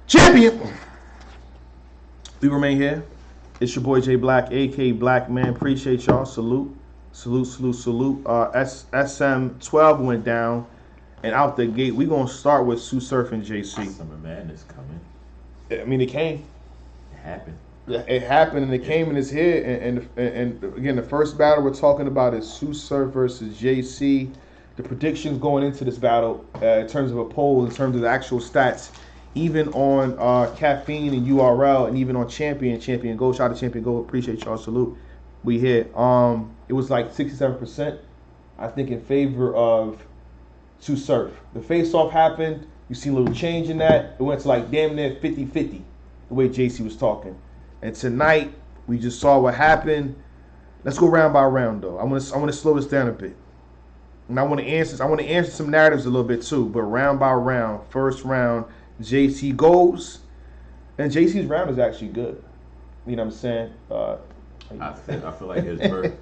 Champion. We remain here. It's your boy Jay Black, aka Black Man. Appreciate y'all. Salute. SM12 went down, and out the gate, we gonna start with Tsu Surf and JC. Summer Madness coming. I mean, it came. It happened. It happened, and it came, and it's here. And again, the first battle we're talking about is Tsu Surf versus JC. The predictions going into this battle, in terms of a poll, in terms of the actual stats, even on Caffeine and URL, and even on Champion Go. Shout out to Champion Go. Appreciate y'all. Salute. We hit. It was like 67%, I think, in favor of Tsu Surf. The face-off happened. You see a little change in that. It went to like damn near 50-50, the way JC was talking. And tonight, we just saw what happened. Let's go round by round, though. I want to slow this down a bit. And I want to answer some narratives a little bit too, but round by round. First round, JC goes, and JC's round is actually good. You know what I'm saying? I feel like his first.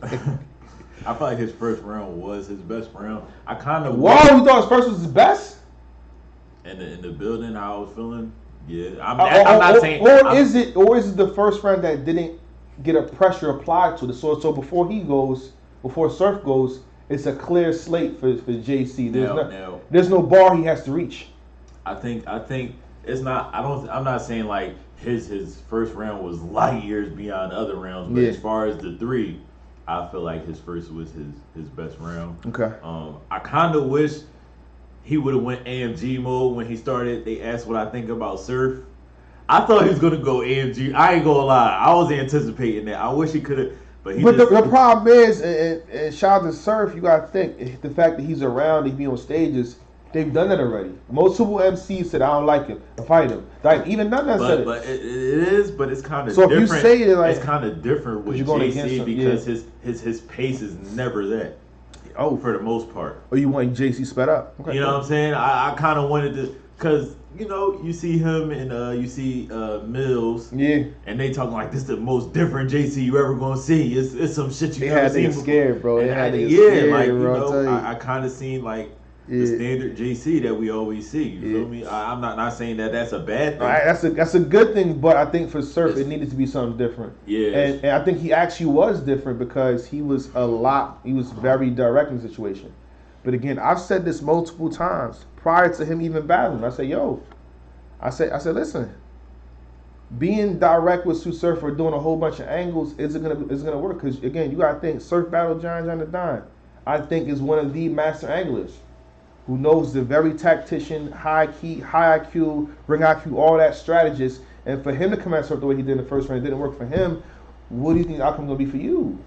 I feel like his first round was his best round. I kind of. Whoa, you thought his first was his best? In the building, how I was feeling. Yeah, I'm not saying. Is it the first round that didn't get a pressure applied to it? So before Surf goes, it's a clear slate for JC. There's no bar he has to reach. I think it's not. I'm not saying like his first round was light years beyond other rounds, but as far as the three, I feel like his first was his best round. Okay. I kind of wish he would have went AMG mode when he started. They asked what I think about Surf. I thought he was gonna go AMG. I ain't gonna lie. I was anticipating that. I wish he could have. But the problem is, and shout out to Surf, you gotta think the fact that he's around, he be on stages. They've done that already. Multiple MCs said, "I don't like him. I fight him." Like even none of that said it. But it is. But it's kind of so different. If you say it, like, it's kind of different with JC because his pace is never that. Oh, for the most part. Or you want JC sped up? Okay, you know what I'm saying? I kind of wanted to, cause you see him and you see Mills. Yeah. And they talking like this is the most different JC you ever gonna see. It's some shit you never seen. They had to get scared, bro. They had to get scared, like bro, I kind of seen like the standard JC that we always see. You feel me? I'm not saying that that's a bad thing. That's a good thing, but I think for Surf it needed to be something different. Yeah. And I think he actually was different because he was very direct in the situation. But again, I've said this multiple times prior to him even battling. I said, listen, being direct with Tsu Surf or doing a whole bunch of angles isn't gonna work because again, you gotta think Surf battle John the Don. I think is one of the master anglers who knows the very tactician, high IQ, ring IQ, all that strategist. And for him to come at Surf the way he did in the first round, it didn't work for him. What do you think the outcome gonna be for you?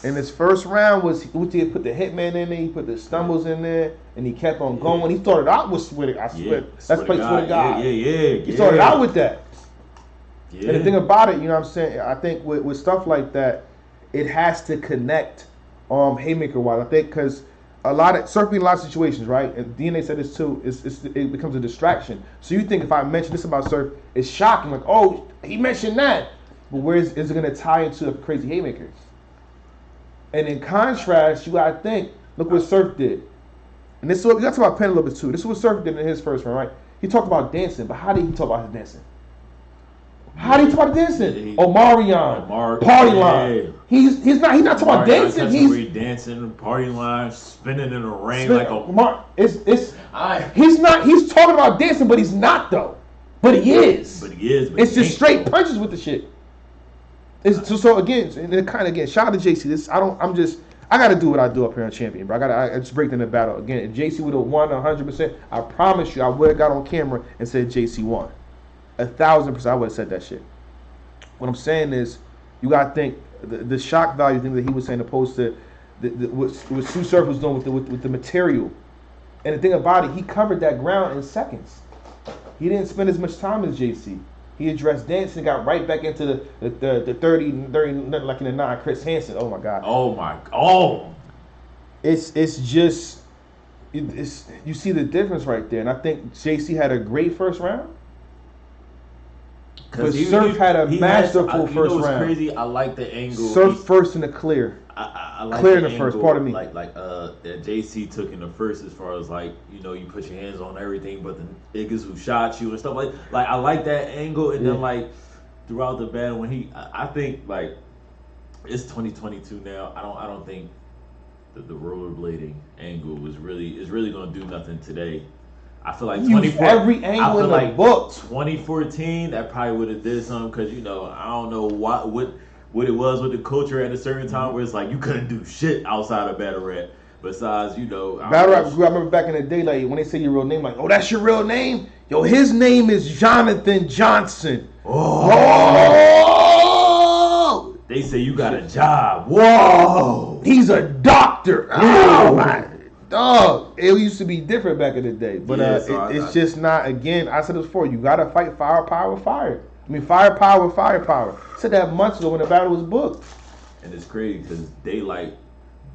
And his first round was he put the hitman in there, he put the stumbles in there, and he kept on going. He started out with swear. I swear, that's play swear to God. He started out with that. Yeah. And the thing about it, you know what I'm saying? I think with stuff like that, it has to connect. Haymaker wise, I think because Surf in a lot of situations, right? And DNA said this too. It becomes a distraction. So you think if I mention this about Surf, it's shocking. Like, oh, he mentioned that, but where is it going to tie into a crazy haymaker? And in contrast, you got to think. Look what Surf did. And this is what we got to talk about Penn a little bit too. This is what Surf did in his first round, right? He talked about dancing, but how did he talk about his dancing? How do you talk about dancing? Omarion, party line. He's not talking about dancing. He's dancing, party line, spinning in the ring like a. He's not. He's talking about dancing, but he's not though. But he is. It's just straight punches with the shit. So again, shout out to JC. I gotta do what I do up here on Champion, bro. I just break in the battle again. If JC would have won 100%, I promise you, I would have got on camera and said JC won. 1,000%, I would have said that shit. What I'm saying is, you gotta think the shock value thing that he was saying, opposed to what Tsu Surf was doing with the material. And the thing about it, he covered that ground in seconds. He didn't spend as much time as JC. He addressed dancing, got right back into the 30, nothing like in the 9. Chris Hansen. Oh my God. It's just you see the difference right there, and I think JC had a great first round. But Surf had a masterful first round. Crazy. I like the angle. Surf first in the clear. I I like clear in the first part of me. Like that JC took in the first, as far as like, you know, you put your hands on everything, but the niggas who shot you and stuff like I like that angle. And then like throughout the battle when I think like it's 2022 now. I don't think the rollerblading angle is really gonna do nothing today. I feel like every angle in the book. 2014 that probably would have did something, because you know I don't know what it was with the culture at a certain time where it's like you couldn't do shit outside of battle rap. Besides, you know, battle rap. I remember back in the day, like when they say your real name, like, oh, that's your real name. Yo, his name is Jonathan Johnson. Oh. They say you got a job. Whoa. He's a doctor. Oh my dog. It used to be different back in the day, but it's just not. Again, I said this before. You gotta fight firepower with fire. I mean, firepower with firepower. I said that months ago when the battle was booked. And it's crazy because Daylight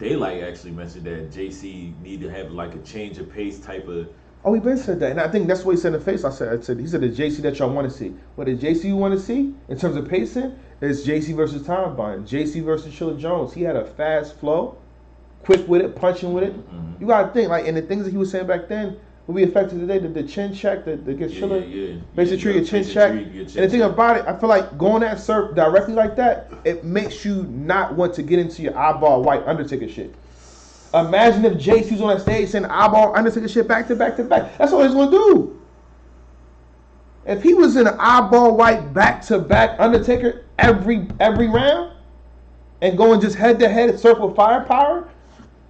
actually mentioned that JC need to have like a change of pace type of. Oh, he been said that, and I think that's what he said in the face. I said he said the JC that y'all want to see. What the JC you want to see in terms of pacing is JC versus Time Bond, JC versus Chilla Jones. He had a fast flow, quick with it, punching with it. Mm-hmm. You gotta think like, and the things that he was saying back then will be effective today. The chin check that gets Chilla, basically your chin check. And the thing about it, I feel like going at Surf directly like that, it makes you not want to get into your eyeball white Undertaker shit. Imagine if JC's on that stage saying eyeball Undertaker shit back to back to back. That's all he's gonna do. If he was in an eyeball white back to back Undertaker every round and going just head to head Surf with firepower,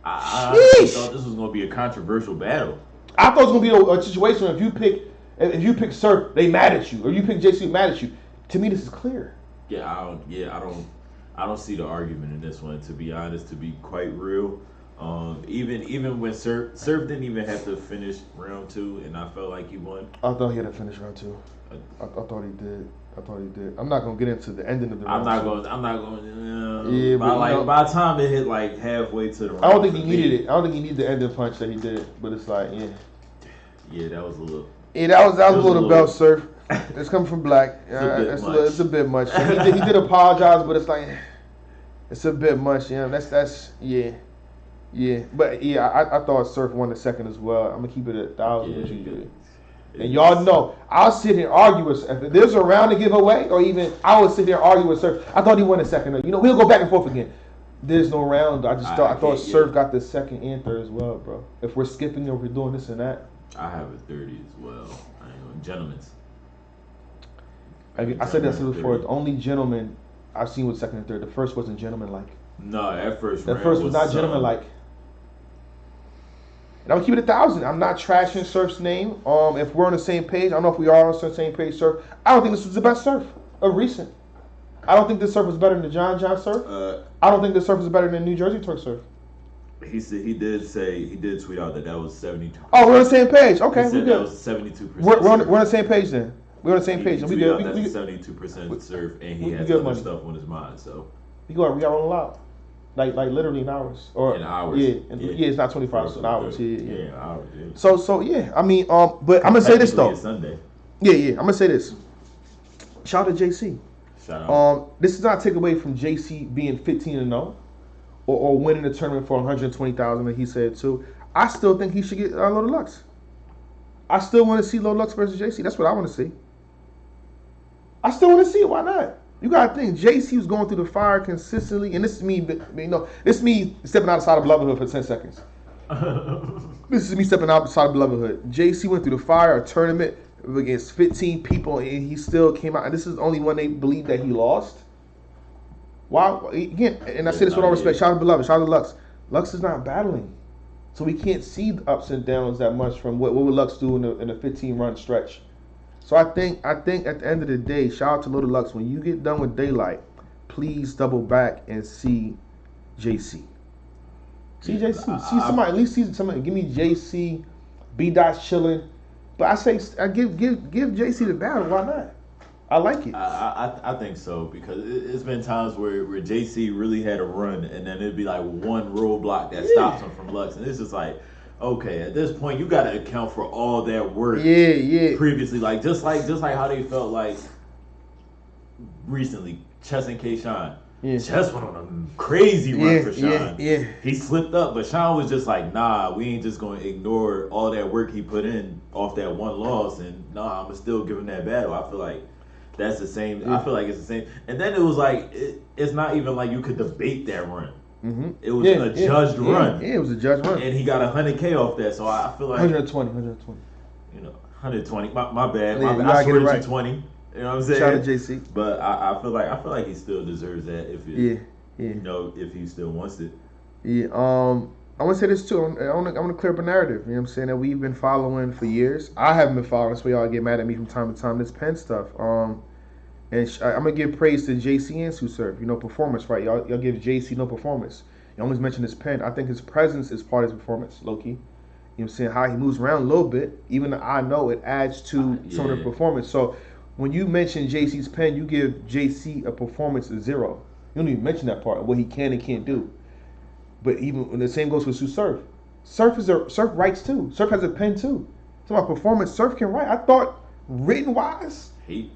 I thought this was gonna be a controversial battle. I thought it was gonna be a situation if you pick Surf, they mad at you, or you pick JC, mad at you. To me, this is clear. I don't see the argument in this one. To be honest, to be quite real. Even when Surf didn't even have to finish round 2, and I felt like he won. I thought he had to finish round 2. I thought he did. I'm not gonna get into the ending of the round. I'm not going. Yeah, but by the time it hit like halfway to the round, I don't think he needed it. I don't think he needed the ending punch that he did. But it's like, yeah, that was a little. Yeah, that was a little belt Surf. It's coming from Black. It's a bit much. He did apologize, but it's like, it's a bit much. Yeah, that's. Yeah, but I thought Surf won the second as well. I'm gonna keep it 1,000 with you. And y'all know, I'll sit here and argue with Surf. If there's a round to give away, or even I would sit here and argue with Surf. I thought he won the second. You know, we'll go back and forth again. There's no round. I thought Surf got the second and third as well, bro. If we're skipping or we're doing this and that. I have a 30 as well. Gentlemen's. I said that before. The only gentleman I've seen with second and third. The first wasn't gentleman-like. No, that first was not gentleman-like. And I'm gonna keep it 1,000. I'm not trashing Surf's name. If we're on the same page, I don't know if we are on the same page, Surf. I don't think this was the best Surf of recent. I don't think this Surf was better than the John Surf. I don't think this Surf was better than New Jersey Turk Surf. He did tweet out that was 72%. Oh, we're on the same page. Okay, we good. That was 72%. We're on the same page then. We're on the same page. We good. That's 72% Surf, and he has other stuff on his mind. So we got on a lot. Like literally in hours. Or in hours. Yeah, it's not 24 hours, it's hours. Yeah, hours. Yeah. So yeah, I mean, but I'm gonna say this though. It's Sunday. Yeah, I'm gonna say this. Shout out to JC. Shout out. This does not take away from JC being 15-0 or winning the tournament for 120,000 that he said too. I still think he should get Low Deluxe. I still want to see Low Deluxe versus JC. That's what I want to see. I still want to see it. Why not? You gotta think, JC was going through the fire consistently, and this is me. This is me stepping outside of Belovedhood for 10 seconds. This is me stepping outside of Belovedhood. JC went through the fire, a tournament against 15 people, and he still came out. And this is the only one they believe that he lost. Why? Again, and I say this with all respect. Shout out to Beloved. Shout out to Lux. Lux is not battling, so we can't see the ups and downs that much from what would Lux do in a 15-run stretch. So I think at the end of the day, shout out to Little Lux. When you get done with Daylight, please double back and see JC. See JC. See somebody. At least see somebody. Give me JC. B-Dot's chilling. But I give JC the battle. Why not? I like it. I think so, because it's been times where JC really had a run, and then it'd be like one roadblock that stops him from Lux, and it's just like, okay, at this point you got to account for all that work. Previously, just like how they felt like recently, Chess and K-Shine. Just went on a crazy run for Sean. Yeah. He slipped up, but Sean was just like, nah, we ain't just going to ignore all that work he put in off that one loss. And nah, I'm going to still give him that battle. I feel like that's the same. I feel like it's the same. And then it was like, it's not even like you could debate that run. Mm-hmm. It was a judged run. Yeah, it was a judged run. And he got 100K off that. So I feel like 120. You know, 120. My bad. Yeah, I swear right. 20. You know what I'm saying? Shout out to JC. But I feel like he still deserves that if it, Yeah. You know, if he still wants it. Yeah. I want to say this too. I want to clear up a narrative. You know what I'm saying? That we've been following for years. I haven't been following. That's why y'all get mad at me from time to time. This Penn stuff. And I'm gonna give praise to JC and Sue Surf. You know, performance, right? Y'all give JC no performance. You always mention his pen. I think his presence is part of his performance, low key. You know what I'm saying? How he moves around a little bit, even I know it adds to some of the performance. So when you mention JC's pen, you give JC a performance of 0. You don't even mention that part of what he can and can't do. But even when the same goes for Sue Surf. Surf writes too. Surf has a pen too. So my performance, Surf can write. I thought written wise, I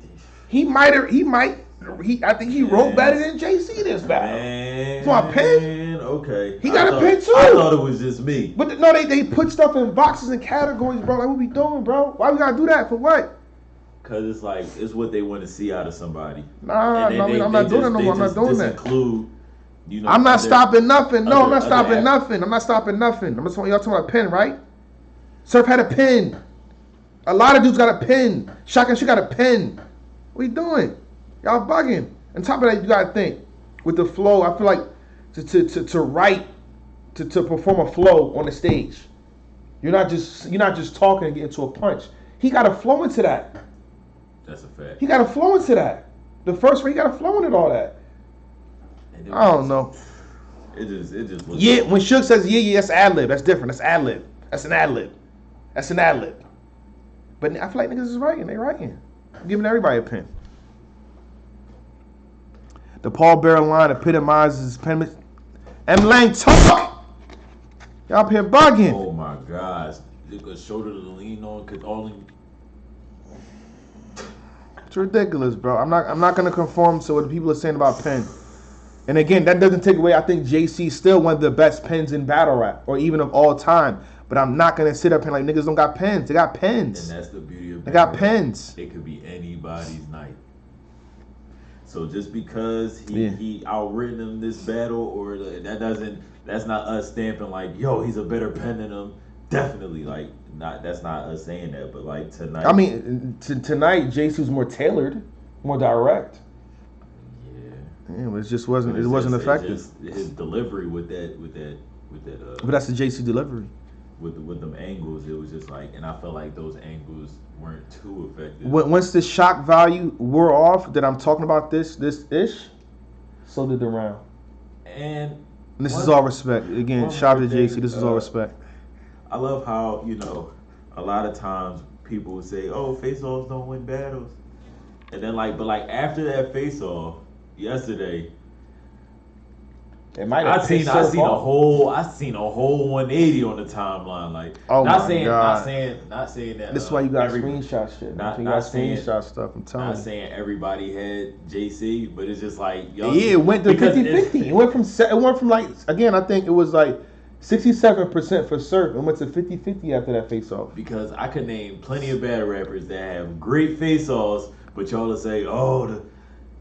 think he wrote better than JC this battle. Man, so my pen. Okay. He got a pen too. I thought it was just me. But no, they put stuff in boxes and categories, bro. Like, what we doing, bro? Why we gotta do that? For what? Cause it's like it's what they want to see out of somebody. Nah, I'm not doing that no more. I'm not doing that. Include, you know, I'm not stopping nothing. No, I'm not stopping nothing. I'm not stopping nothing. I'm just y'all talking about a pen, right? Surf had a pen. A lot of dudes got a pen. Shotgun, she got a pen. What are you doing? Y'all bugging. On top of that, you gotta think with the flow. I feel like to write, to perform a flow on the stage. You're not just talking and getting to a punch. He got a flow into that. That's a fact. He got a flow into that. The first one, he got a flow into all that. I don't know. It just looks when Suge says yeah, that's ad lib. That's different. That's ad lib. That's an ad lib. But I feel like niggas is writing. They writing. I'm giving everybody a pen. The Paul Bearer line epitomizes penmanship. M. Lang talk. Y'all up here bugging. Oh my gosh. You got a shoulder to lean on because only. It's ridiculous, bro. I'm not gonna conform to what people are saying about Penn. And again, that doesn't take away. I think JC still one of the best pens in battle rap, or even of all time. But I'm not gonna sit up and like niggas don't got pens. They got pens. And that's the beauty of. They got pens. It could be anybody's night. So just because he outwritten him this battle, or that's not us stamping like, yo, he's a better pen than him. Definitely, like, that's not us saying that, but like tonight. I mean, tonight JC was more tailored, more direct. Yeah, it just wasn't. It wasn't effective. His delivery with that. But that's the JC delivery. With them angles, it was just like, and I felt like those angles weren't too effective. Once the shock value wore off, that I'm talking about this ish, so did the round. And this is all respect. Again, shout out to JC. This is all respect. I love how, you know, a lot of times people would say, "Oh, face-offs don't win battles," and then but after that face-off yesterday. It might have I seen a whole 180 on the timeline. Like, not saying that. This is why you got screenshot shit. Not saying screenshot stuff. I'm telling you. Not saying everybody had JC, but it's just like it went to 50-50. It went from like, again, I think it was like 67% for Surf and went to 50-50 after that face off. Because I could name plenty of battle rappers that have great face offs, but y'all will say, oh,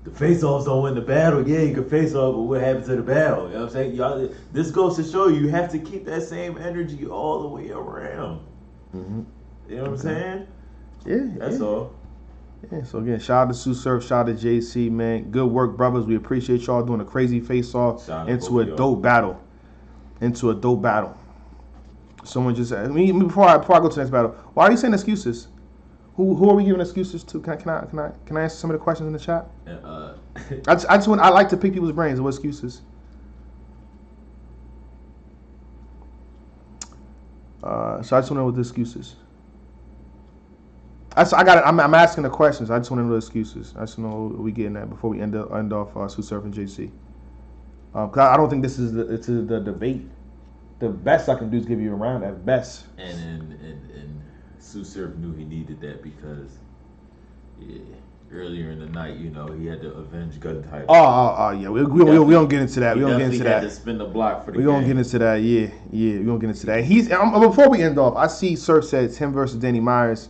the face-offs don't win the battle. Yeah, you can face off, but what happened to the battle? You know what I'm saying? Y'all, this goes to show you have to keep that same energy all the way around. Mm-hmm. You know what I'm saying? Yeah. That's all. Yeah, so again, shout out to Sue Surf, shout out to JC, man. Good work, brothers. We appreciate y'all doing a crazy face-off into a dope battle. Someone just said, before I go to the next battle, why are you saying excuses? Who are we giving excuses to? Can I answer some of the questions in the chat? I like to pick people's brains. What excuses? So I just want to know what the excuses. I got it. I'm asking the questions. I just want to know the excuses. I just know what we getting at before we end off Sue Surf and JC. Cause I don't think this is the debate. The best I can do is give you a round at best. And Sue Surf knew he needed that because, earlier in the night, he had to avenge gun type. Yeah. We don't get into that. We don't get into that. Had to spin the block for the We don't get into that. Yeah. We don't get into that. Before we end off, I see Surf says him versus Danny Myers.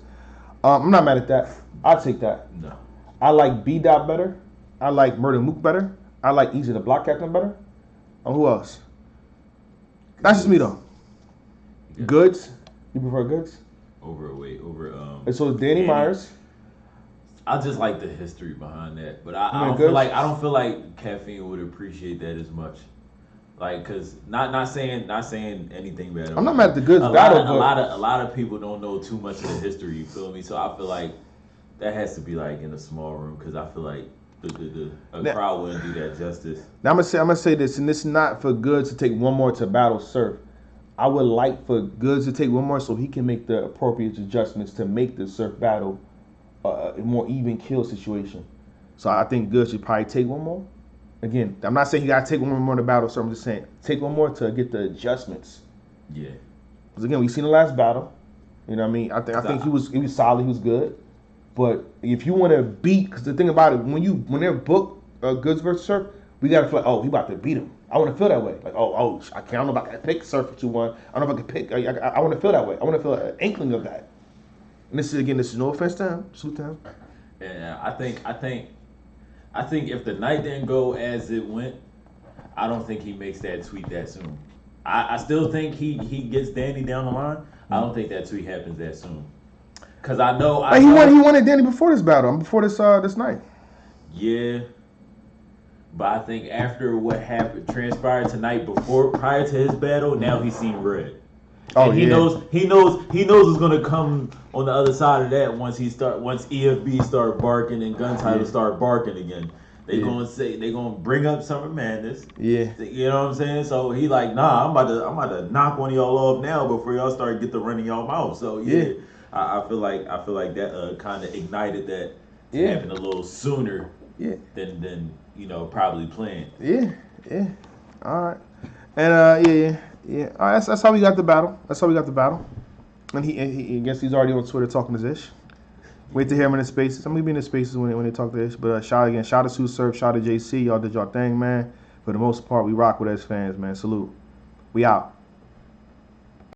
I'm not mad at that. I'll take that. No. I like B-Dot better. I like Murder Mook better. I like Easy the Block Captain better. Who else? That's just me though. Goods. You prefer Goods? Over. And so Danny Myers. I just like the history behind that, but I don't feel like Caffeine would appreciate that as much. Like, cause not saying anything bad. I'm not mad at the Goods battle, but a lot of people don't know too much of the history. You feel me? So I feel like that has to be like in a small room, cause I feel like a crowd wouldn't do that justice. Now I'm gonna say this, and this is not for Goods to take one more to battle Surf. I would like for Goods to take one more so he can make the appropriate adjustments to make the Surf battle a more even kill situation. So I think Goods should probably take one more. Again, I'm not saying you gotta take one more to battle, so I'm just saying take one more to get the adjustments. Yeah. Because again, we've seen the last battle. You know what I mean? I think he was solid, he was good. But if you want to beat, because the thing about it, when they're booked Goods versus Surf, we gotta feel like, he about to beat him. I want to feel that way. Like, I don't know if I can pick Surf for 2-1. I don't know if I can pick. I want to feel that way. I want to feel an inkling of that. And this is no offense to him, salute to him. Yeah, I think if the night didn't go as it went, I don't think he makes that tweet that soon. I still think he gets Danny down the line. I don't think that tweet happens that soon. Cause I know he wanted Danny before this battle, before this night. Yeah. But I think after what transpired tonight prior to his battle, now he's seen red. And he knows it's gonna come on the other side of that once EFB start barking and gun titles start barking again. They gonna bring up Summer Madness. Yeah. You know what I'm saying? So he like, nah, I'm about to knock one of y'all off now before y'all start get the run in y'all mouth. So yeah. I feel like that kind of ignited that to happen a little sooner than probably planned. Yeah. All right. And All right, that's how we got the battle. And he I guess he's already on Twitter talking his ish. Wait to hear him in the spaces. I'm gonna be in the spaces when they talk to ish. But shout out to Sue Surf, shout out to JC. Y'all did y'all thing, man. For the most part, we rock with us fans, man. Salute. We out.